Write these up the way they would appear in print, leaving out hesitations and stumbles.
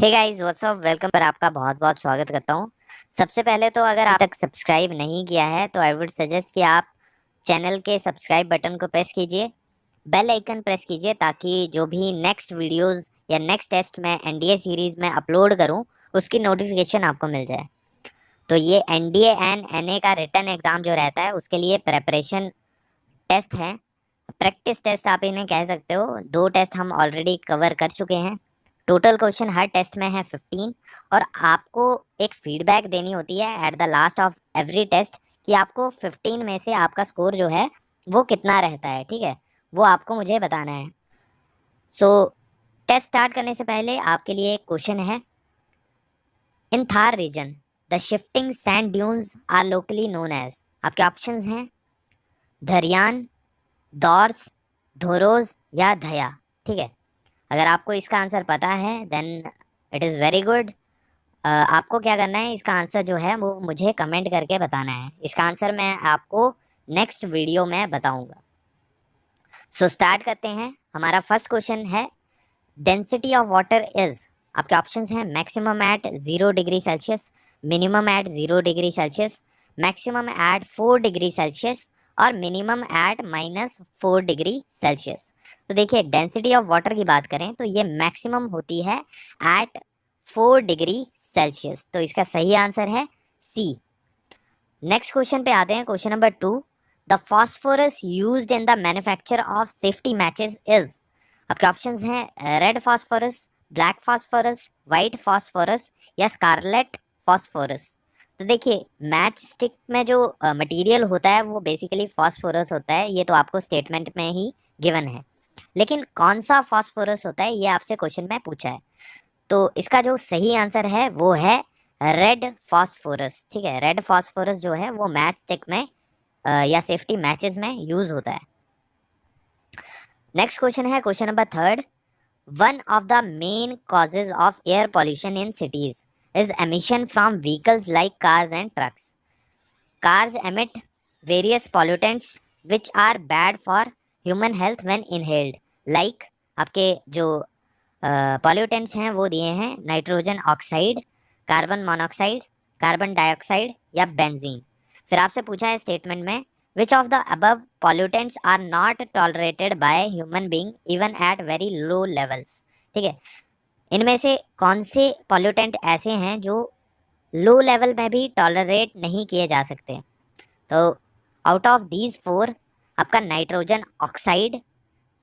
Hey guys what's up welcome पर आपका बहुत बहुत स्वागत करता हूँ। सबसे पहले तो अगर आप तक सब्सक्राइब नहीं किया है तो आई वुड सजेस्ट कि आप चैनल के सब्सक्राइब बटन को प्रेस कीजिए, बेल आइकन प्रेस कीजिए ताकि जो भी नेक्स्ट वीडियोस या नेक्स्ट टेस्ट मैं एनडीए सीरीज में अपलोड करूँ उसकी नोटिफिकेशन आपको मिल जाए। तो ये एनडीए एंड एनए का रिटन एग्जाम जो रहता है उसके लिए प्रेपरेशन टेस्ट है, प्रैक्टिस टेस्ट आप इन्हें कह सकते हो। 2 टेस्ट हम ऑलरेडी कवर कर चुके हैं। टोटल क्वेश्चन हर टेस्ट में है 15 और आपको एक फीडबैक देनी होती है at the last of every test कि आपको 15 में से आपका स्कोर जो है वो कितना रहता है। ठीक है, वो आपको मुझे बताना है। सो टेस्ट स्टार्ट करने से पहले आपके लिए एक क्वेश्चन है। In Thar region the shifting sand dunes are locally known as. आपके ऑप्शंस हैं धरियान, दौर्स, धोरोज या धया। ठीक है, अगर आपको इसका आंसर पता है then it is very good. आपको क्या करना है, इसका आंसर जो है वो मुझे कमेंट करके बताना है। इसका आंसर मैं आपको नेक्स्ट वीडियो में बताऊंगा। सो स्टार्ट करते हैं। हमारा फर्स्ट क्वेश्चन है डेंसिटी ऑफ वाटर इज। आपके ऑप्शंस हैं maximum at 0 degree Celsius, minimum at 0 degree Celsius, maximum at 4 degree Celsius और मिनिमम एट -4 डिग्री सेल्सियस। तो देखिए डेंसिटी ऑफ वाटर की बात करें तो ये मैक्सिमम होती है एट 4 डिग्री सेल्सियस। तो इसका सही आंसर है सी। नेक्स्ट क्वेश्चन पे आते हैं, question number 2। The phosphorus used in the manufacture of safety matches is. आपके ऑप्शंस हैं red phosphorus, black phosphorus, white phosphorus या स्कारलेट फास्फोरस। तो देखिए मैच स्टिक में जो मटेरियल होता है वो बेसिकली फास्फोरस होता है, ये तो आपको स्टेटमेंट में ही गिवन है। लेकिन कौन सा फास्फोरस होता है ये आपसे क्वेश्चन में पूछा है। तो इसका जो सही आंसर है वो है रेड फास्फोरस। ठीक है, रेड फास्फोरस जो है वो मैच स्टिक में या सेफ्टी मैचेस में यूज होता है। नेक्स्ट क्वेश्चन है question number 3। One of the main causes of air pollution in cities is emission from vehicles like cars and trucks. Cars emit various pollutants which are bad for human health when inhaled. Like आपके जो pollutants हैं वो दिए हैं nitrogen oxide, carbon monoxide, carbon dioxide या benzene. फिर आपसे पूछा है स्टेटमेंट में which of the above pollutants are not tolerated by human being even at very low levels। ठीक है, इनमें से कौन से पॉल्यूटेंट ऐसे हैं जो लो लेवल में भी टॉलरेट नहीं किए जा सकते। तो आउट ऑफ दीज 4 आपका nitrogen oxide,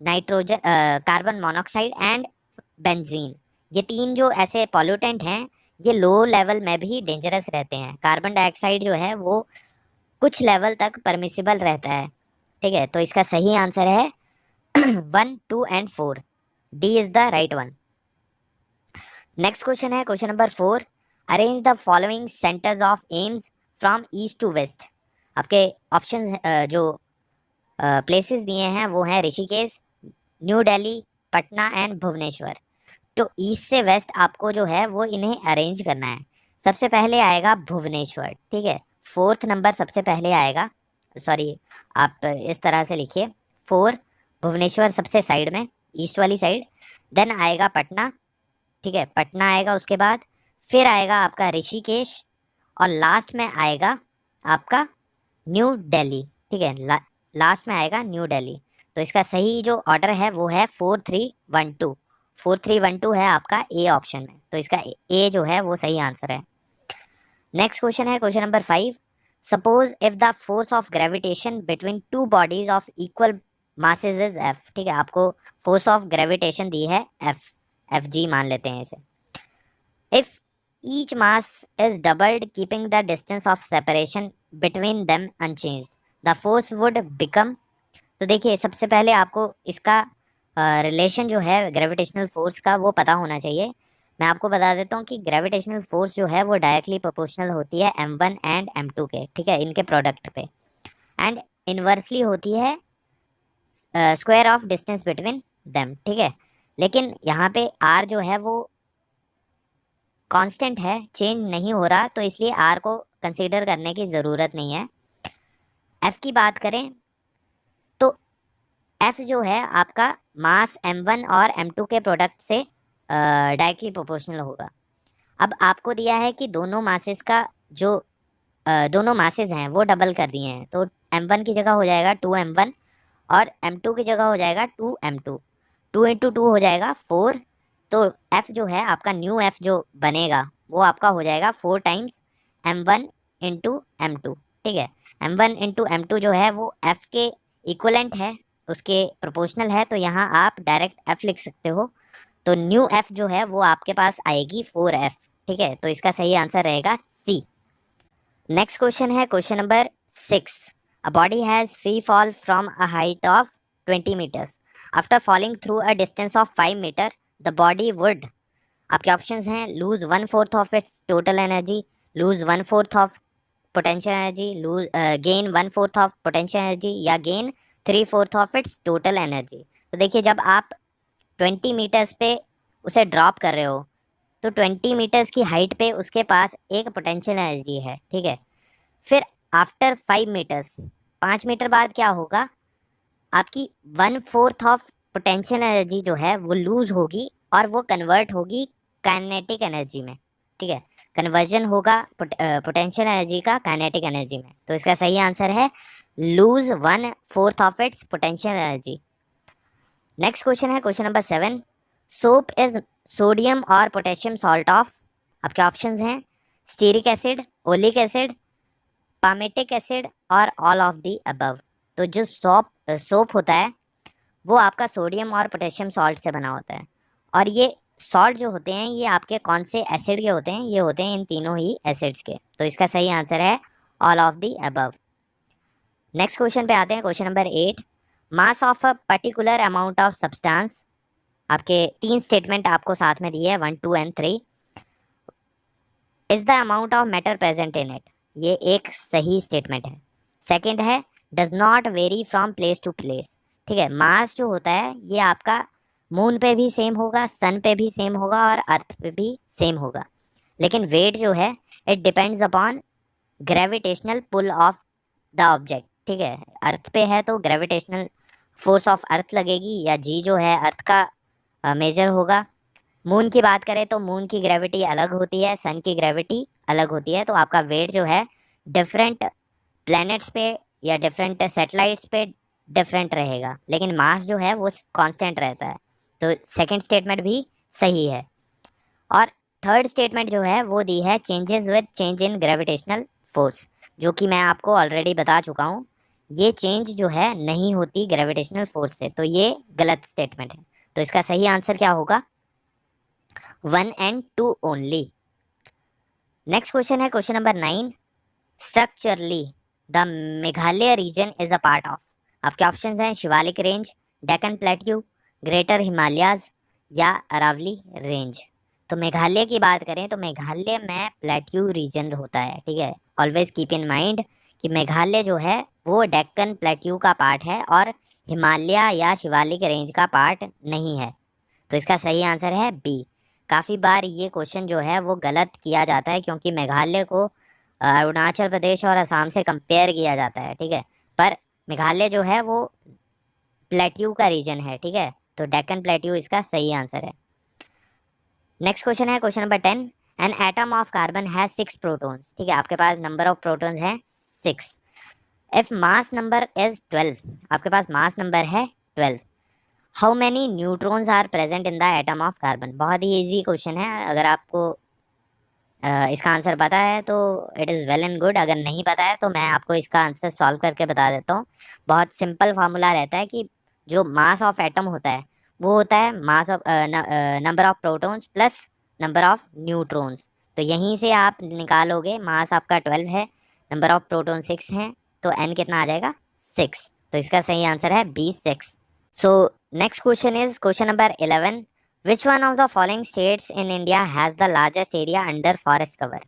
nitrogen carbon monoxide and benzene, ये 3 जो ऐसे पॉल्यूटेंट हैं ये लो लेवल में भी डेंजरस रहते हैं। कार्बन डाइऑक्साइड जो है वो कुछ लेवल तक परमिसिबल रहता है। ठीक है, तो इसका सही आंसर है 1, 2 and 4। D is the right one. Next question है question number 4। Arrange the following centres of AIIMS from east to west. आपके ऑप्शन जो प्लेसेस दिए हैं वो हैं ऋषिकेश, न्यू दिल्ली, पटना एंड भुवनेश्वर। तो ईस्ट से वेस्ट आपको जो है वो इन्हें अरेंज करना है। सबसे पहले आएगा भुवनेश्वर। ठीक है, 4th नंबर सबसे पहले आएगा। सॉरी, आप इस तरह से लिखिए 4, भुवनेश्वर सबसे साइड में, ईस्ट वाली साइड। देन आएगा पटना। ठीक है, पटना आएगा, उसके बाद फिर आएगा आपका ऋषिकेश और लास्ट में आएगा आपका न्यू दिल्ली। ठीक है, लास्ट में आएगा न्यू दिल्ली। तो इसका सही जो ऑर्डर है वो है 4-3-1-2। 4-3-1-2 है आपका ए ऑप्शन में, तो इसका ए जो है वो सही आंसर है। नेक्स्ट क्वेश्चन है question number 5। Suppose if the force of gravitation between two bodies of equal masses is F. ठीक है, आपको फोर्स ऑफ ग्रेविटेशन दी है एफ, एफ जी मान लेते हैं इसे। If each mass is doubled keeping the distance of separation between them unchanged the force would become. तो देखिए सबसे पहले आपको इसका रिलेशन जो है ग्रेविटेशनल फोर्स का वो पता होना चाहिए। मैं आपको बता देता हूँ कि ग्रेविटेशनल फोर्स जो है वो डायरेक्टली प्रोपोर्शनल होती है m1 एंड m2 के। ठीक है, इनके प्रोडक्ट पे, एंड इन्वर्सली होती है square of distance between them. ठीक है, लेकिन यहाँ पे r जो है वो कांस्टेंट है, चेंज नहीं हो रहा, तो इसलिए r को कंसीडर करने की ज़रूरत नहीं है। f की बात करें तो f जो है आपका मास m1 और m2 के प्रोडक्ट से डायरेक्टली प्रोपोर्शनल होगा। अब आपको दिया है कि दोनों मासेस का जो दोनों मासेस हैं वो डबल कर दिए हैं, तो m1 की जगह हो जाएगा 2m1 और m2 की जगह हो जाएगा 2m2। 2 × 2 हो जाएगा 4। तो f जो है आपका न्यू f जो बनेगा वो आपका हो जाएगा 4 टाइम्स m1 इंटू m2। ठीक है, m1 इंटू m2 जो है वो f के इक्वलेंट है, उसके प्रोपोर्शनल है, तो यहाँ आप डायरेक्ट f लिख सकते हो। तो न्यू f जो है वो आपके पास आएगी 4f। ठीक है, तो इसका सही आंसर रहेगा सी। नेक्स्ट क्वेश्चन है question number 6। A body has free fall from a height of 20 metres. After falling through a distance of 5 metre the body would. आपके ऑप्शंस हैं lose 1/4 of its total energy, lose 1/4 of potential energy, lose gain 1/4 of potential energy, या gain 3/4 of its total energy. तो देखिए, जब आप 20 metres पे उसे drop कर रहे हो तो 20 मीटर्स की हाइट पे उसके पास एक पोटेंशियल एनर्जी है। ठीक है, फिर आफ्टर 5 मीटर्स, 5 मीटर बाद क्या होगा, आपकी 1/4 ऑफ पोटेंशियल एनर्जी जो है वो लूज होगी और वो कन्वर्ट होगी काइनेटिक एनर्जी में। ठीक है, कन्वर्जन होगा पोटेंशियल एनर्जी का काइनेटिक एनर्जी में। तो इसका सही आंसर है lose 1/4 of its potential energy. Next question है question number 7। Soap is sodium और पोटेशियम सॉल्ट ऑफ। आपके ऑप्शंस हैं stearic acid, oleic acid, palmitic acid और ऑल ऑफ दी अबव। तो जो सोप होता है वो आपका सोडियम और पोटेशियम सॉल्ट से बना होता है, और ये सॉल्ट जो होते हैं ये आपके कौन से एसिड के होते हैं, ये होते हैं इन तीनों ही एसिड्स के। तो इसका सही आंसर है all of the above. Next question पे आते हैं question number 8। Mass of a particular amount of substance. आपके 3 स्टेटमेंट आपको साथ में दिए हैं, 1, 2 and 3। Is the amount of matter present in it. ये एक सही स्टेटमेंट है। सेकंड है does not vary from place to place. ठीक है, मास जो होता है ये आपका मून पे भी सेम होगा, सन पे भी सेम होगा और अर्थ पे भी सेम होगा, लेकिन वेट जो है it depends upon gravitational pull of the object. ठीक है, अर्थ पे है तो ग्रेविटेशनल फोर्स ऑफ अर्थ लगेगी, या जी जो है अर्थ का मेजर होगा। मून की बात करें तो मून की ग्रेविटी अलग होती है, सन की ग्रेविटी अलग होती है, तो आपका वेट जो है डिफरेंट प्लैनेट्स पे या डिफरेंट सैटेलाइट्स पे डिफरेंट रहेगा, लेकिन मास जो है वो कांस्टेंट रहता है। तो सेकंड स्टेटमेंट भी सही है। और थर्ड स्टेटमेंट जो है वो दी है changes with change in gravitational force, जो कि मैं आपको ऑलरेडी बता चुका हूँ, ये चेंज जो है नहीं होती ग्रेविटेशनल फोर्स से, तो ये गलत स्टेटमेंट है। तो इसका सही आंसर क्या होगा, 1 and 2 ओनली। नेक्स्ट क्वेश्चन है question number 9। Structurally the Meghalaya region is a part of. आपके ऑप्शंस हैं Shivalik range, Deccan plateau, greater Himalayas या अरावली रेंज। तो मेघालय की बात करें तो मेघालय में प्लेट्यू रीजन होता है। ठीक है, ऑलवेज कीप इन माइंड कि मेघालय जो है वो डेक्कन प्लेट्यू का पार्ट है और हिमालय या शिवालिक रेंज का पार्ट नहीं है। तो इसका सही आंसर है बी। काफ़ी बार ये क्वेश्चन जो है वो गलत किया जाता है, क्योंकि मेघालय को अरुणाचल प्रदेश और असम से कंपेयर किया जाता है। ठीक है, पर मेघालय जो है वो प्लेट्यू का रीजन है। ठीक है, तो डेक्कन प्लेट्यू इसका सही आंसर है। नेक्स्ट क्वेश्चन है question number 10। An atom of carbon has 6 protons. ठीक है, आपके पास नंबर ऑफ प्रोटॉन्स हैं 6। इफ मास नंबर इज 12, आपके पास मास नंबर है 12, how many neutrons are present in the atom of carbon. बहुत ही इजी क्वेश्चन है, अगर आपको इसका आंसर पता है तो it is well and good, अगर नहीं पता है तो मैं आपको इसका आंसर सॉल्व करके बता देता हूँ। बहुत सिंपल फार्मूला रहता है कि जो मास ऑफ एटम होता है वो होता है mass of number of protons plus number of neutrons. तो यहीं से आप निकालोगे, मास आपका 12 है, नंबर ऑफ प्रोटॉन 6 हैं, तो n कितना आ जाएगा 6। तो इसका सही आंसर है B 6। So next question is question number 11. Which one of the following states in India has the largest area under forest cover?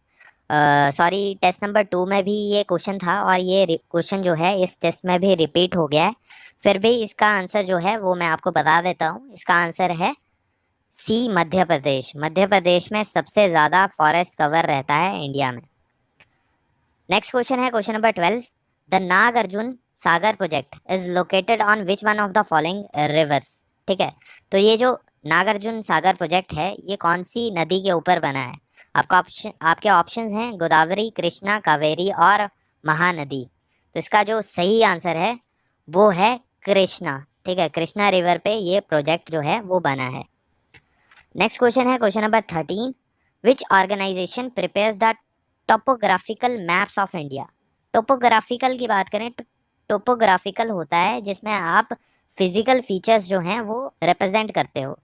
Sorry, test number 2 में भी ये क्वेश्चन था और ये क्वेश्चन जो है इस टेस्ट में भी रिपीट हो गया है, फिर भी इसका आंसर जो है वो मैं आपको बता देता हूँ। इसका आंसर है सी, मध्य प्रदेश। मध्य प्रदेश में सबसे ज़्यादा फॉरेस्ट कवर रहता है इंडिया में। नेक्स्ट क्वेश्चन है question number 12। The Nagarjuna Sagar project is located on which one of the following rivers. ठीक है, तो ये जो नागार्जुन सागर प्रोजेक्ट है ये कौन सी नदी के ऊपर बना है? आपके ऑप्शंस हैं गोदावरी, कृष्णा, कावेरी और महानदी। तो इसका जो सही आंसर है वो है कृष्णा। ठीक है, कृष्णा रिवर पे ये प्रोजेक्ट जो है वो बना है। नेक्स्ट क्वेश्चन है question number 13। Which organisation prepares the topographical maps of India? Topographical की बात करें तो टोपोग्राफिकल होता है जिसमें आप फिजिकल फीचर्स जो हैं वो रिप्रेजेंट करते हो।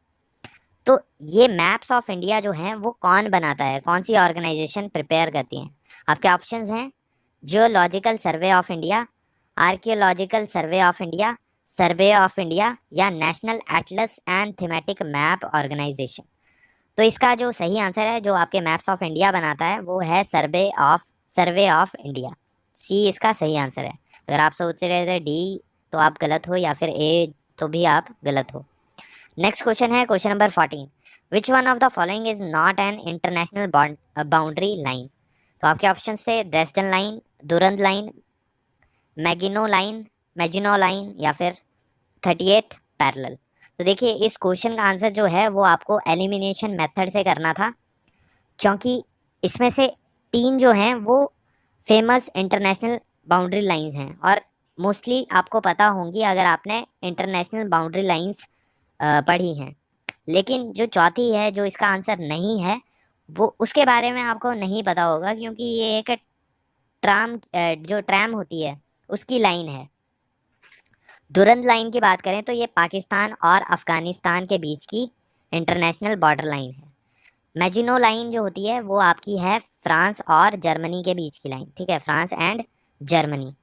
तो ये मैप्स ऑफ इंडिया जो हैं वो कौन बनाता है, कौन सी ऑर्गेनाइजेशन प्रिपेयर करती हैं? आपके ऑप्शंस हैं geological survey of India, archaeological survey of India, survey of India या national atlas and thematic map organisation. तो इसका जो सही आंसर है जो आपके मैप्स ऑफ इंडिया बनाता है वो है सर्वे ऑफ इंडिया। सी इसका सही आंसर है। अगर आप सोच रहे थे डी तो आप गलत हो, या फिर ए तो भी आप गलत हो। नेक्स्ट क्वेश्चन है question number 14। Which one of the following is not an international boundary line? तो आपके ऑप्शन से ड्रेसडन लाइन, दुरंत लाइन, मैगिनो लाइन या फिर 38th पैरेलल। तो देखिए इस क्वेश्चन का आंसर जो है वो आपको एलिमिनेशन मेथड से करना था, क्योंकि इसमें से 3 जो हैं वो फेमस इंटरनेशनल बाउंड्री लाइंस हैं और मोस्टली आपको पता होंगी अगर आपने इंटरनेशनल बाउंड्री लाइंस पढ़ी हैं। लेकिन जो चौथी है जो इसका आंसर नहीं है वो उसके बारे में आपको नहीं पता होगा, क्योंकि ये एक जो ट्रैम होती है उसकी लाइन है। दुरंत लाइन की बात करें तो ये पाकिस्तान और अफगानिस्तान के बीच की इंटरनेशनल बॉर्डर लाइन है। मैजिनो लाइन जो होती है वो आपकी है फ्रांस और जर्मनी के बीच की लाइन। ठीक है, फ्रांस एंड जर्मनी।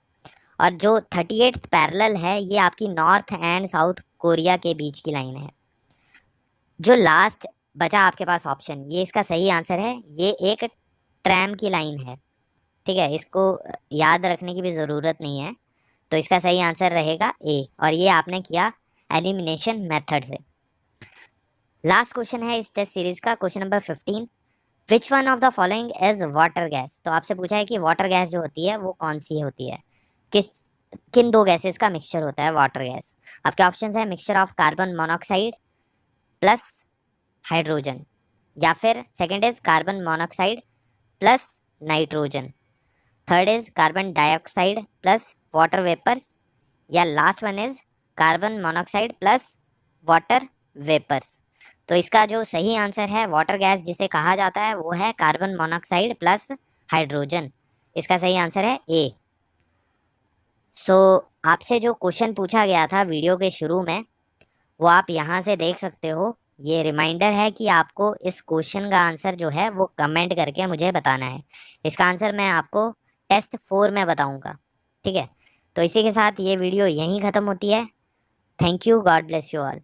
और जो 38th पैरेलल है ये आपकी नॉर्थ एंड साउथ कोरिया के बीच की लाइन है। जो लास्ट बचा आपके पास ऑप्शन, ये इसका सही आंसर है, ये एक ट्रैम की लाइन है। ठीक है, इसको याद रखने की भी ज़रूरत नहीं है। तो इसका सही आंसर रहेगा ए, और ये आपने किया एलिमिनेशन मेथड से। लास्ट क्वेश्चन है इस टेस्ट सीरीज का question number 15। Which one of the following is water gas? तो आपसे पूछा है कि वाटर गैस जो होती है वो कौन सी होती है, किन 2 गैसेस का मिक्सचर होता है वाटर गैस? आपके ऑप्शन है mixture of carbon monoxide plus hydrogen, या फिर second is carbon monoxide plus nitrogen, third is carbon dioxide plus water vapours, या last one is carbon monoxide plus water vapours. तो इसका जो सही आंसर है वाटर गैस जिसे कहा जाता है वो है कार्बन मोनोऑक्साइड प्लस हाइड्रोजन। इसका सही आंसर है ए। सो आपसे जो क्वेश्चन पूछा गया था वीडियो के शुरू में वो आप यहाँ से देख सकते हो। ये रिमाइंडर है कि आपको इस क्वेश्चन का आंसर जो है वो कमेंट करके मुझे बताना है। इसका आंसर मैं आपको टेस्ट 4 में बताऊंगा। ठीक है, तो इसी के साथ ये वीडियो यहीं ख़त्म होती है। Thank you, God bless you all.